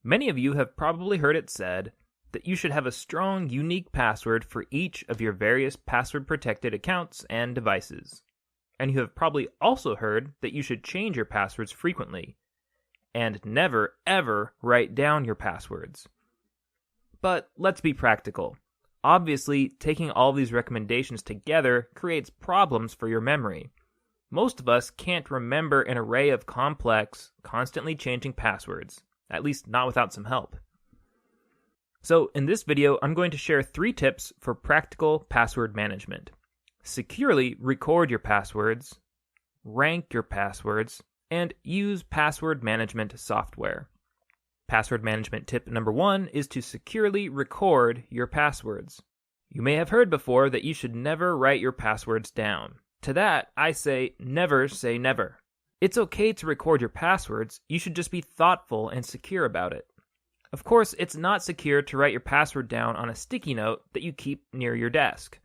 Many of you have probably heard it said that you should have a strong, unique password for each of your various password-protected accounts and devices. And you have probably also heard that you should change your passwords frequently, and never, ever write down your passwords. But let's be practical. Obviously, taking all these recommendations together creates problems for your memory. Most of us can't remember an array of complex, constantly changing passwords, at least not without some help. So in this video, I'm going to share 3 tips for practical password management. Securely record your passwords, rank your passwords, and use password management software. Password management tip number 1 is to securely record your passwords. You may have heard before that you should never write your passwords down. To that, I say never say never. It's okay to record your passwords, you should just be thoughtful and secure about it. Of course, it's not secure to write your password down on a sticky note that you keep near your desk.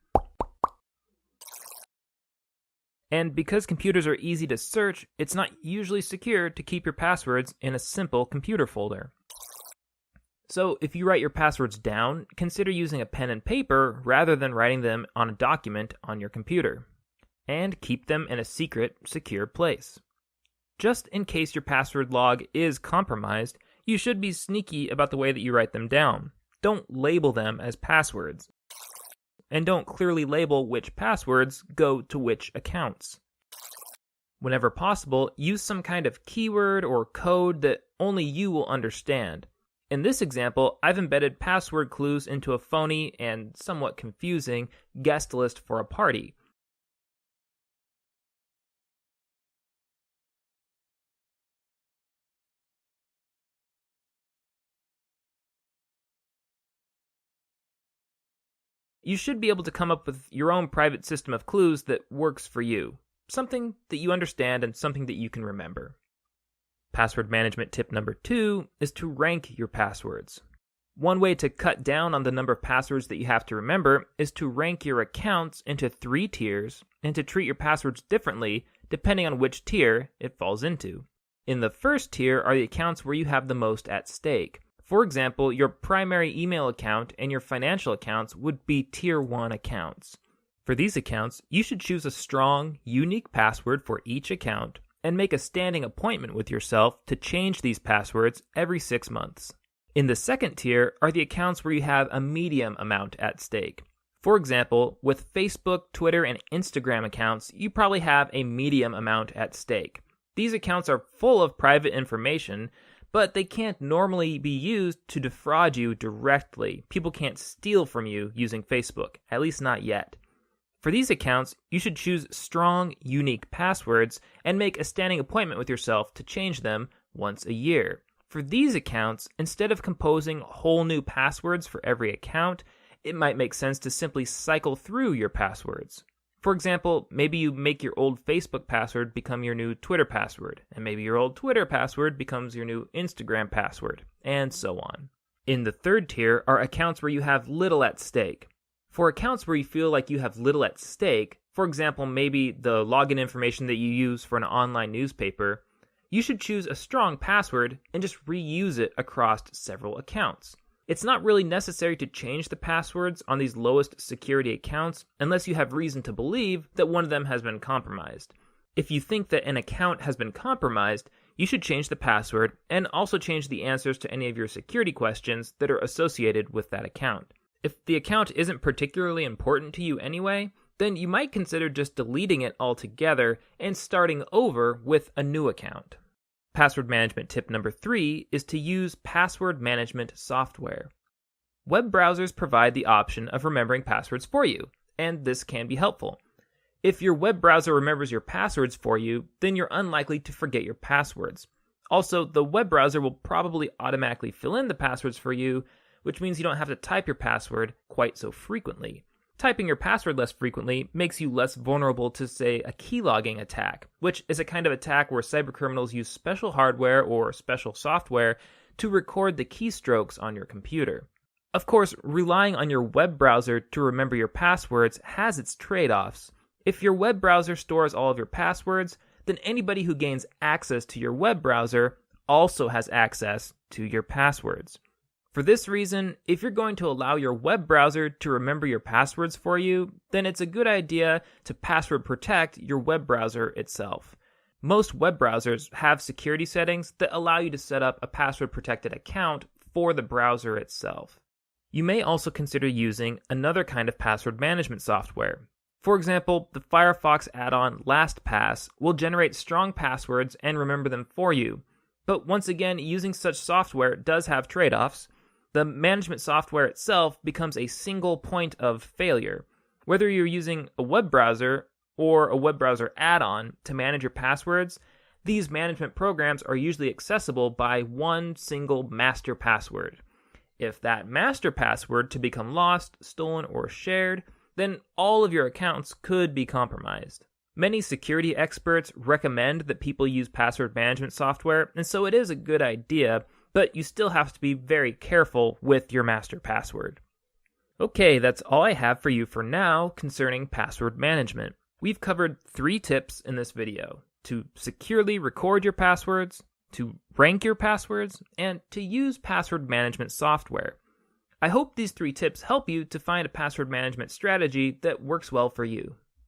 And because computers are easy to search, it's not usually secure to keep your passwords in a simple computer folder. So if you write your passwords down, consider using a pen and paper rather than writing them on a document on your computer. And keep them in a secret, secure place. Just in case your password log is compromised, you should be sneaky about the way that you write them down. Don't label them as passwords. And don't clearly label which passwords go to which accounts. Whenever possible, use some kind of keyword or code that only you will understand. In this example, I've embedded password clues into a phony and somewhat confusing guest list for a party. You should be able to come up with your own private system of clues that works for you. Something that you understand and something that you can remember. Password management tip number 2 is to rank your passwords. One way to cut down on the number of passwords that you have to remember is to rank your accounts into 3 tiers and to treat your passwords differently depending on which tier it falls into. In the first tier are the accounts where you have the most at stake. For example, your primary email account and your financial accounts would be Tier 1 accounts. For these accounts, you should choose a strong, unique password for each account and make a standing appointment with yourself to change these passwords every 6 months. In the second tier are the accounts where you have a medium amount at stake. For example, with Facebook, Twitter, and Instagram accounts, you probably have a medium amount at stake. These accounts are full of private information, but they can't normally be used to defraud you directly. People can't steal from you using Facebook, at least not yet. For these accounts, you should choose strong, unique passwords and make a standing appointment with yourself to change them once a year. For these accounts, instead of composing whole new passwords for every account, it might make sense to simply cycle through your passwords. For example, maybe you make your old Facebook password become your new Twitter password, and maybe your old Twitter password becomes your new Instagram password, and so on. In the third tier are accounts where you have little at stake. For accounts where you feel like you have little at stake, for example, maybe the login information that you use for an online newspaper, you should choose a strong password and just reuse it across several accounts. It's not really necessary to change the passwords on these lowest security accounts unless you have reason to believe that one of them has been compromised. If you think that an account has been compromised, you should change the password and also change the answers to any of your security questions that are associated with that account. If the account isn't particularly important to you anyway, then you might consider just deleting it altogether and starting over with a new account. Password management tip number 3 is to use password management software. Web browsers provide the option of remembering passwords for you, and this can be helpful. If your web browser remembers your passwords for you, then you're unlikely to forget your passwords. Also, the web browser will probably automatically fill in the passwords for you, which means you don't have to type your password quite so frequently. Typing your password less frequently makes you less vulnerable to, say, a keylogging attack, which is a kind of attack where cybercriminals use special hardware or special software to record the keystrokes on your computer. Of course, relying on your web browser to remember your passwords has its trade-offs. If your web browser stores all of your passwords, then anybody who gains access to your web browser also has access to your passwords. For this reason, if you're going to allow your web browser to remember your passwords for you, then it's a good idea to password protect your web browser itself. Most web browsers have security settings that allow you to set up a password protected account for the browser itself. You may also consider using another kind of password management software. For example, the Firefox add-on LastPass will generate strong passwords and remember them for you. But once again, using such software does have trade-offs. The management software itself becomes a single point of failure. Whether you're using a web browser or a web browser add-on to manage your passwords, these management programs are usually accessible by one single master password. If that master password to become lost, stolen, or shared, then all of your accounts could be compromised. Many security experts recommend that people use password management software, and so it is a good idea, but you still have to be very careful with your master password. Okay, that's all I have for you for now concerning password management. We've covered 3 tips in this video: to securely record your passwords, to rank your passwords, and to use password management software. I hope these 3 tips help you to find a password management strategy that works well for you.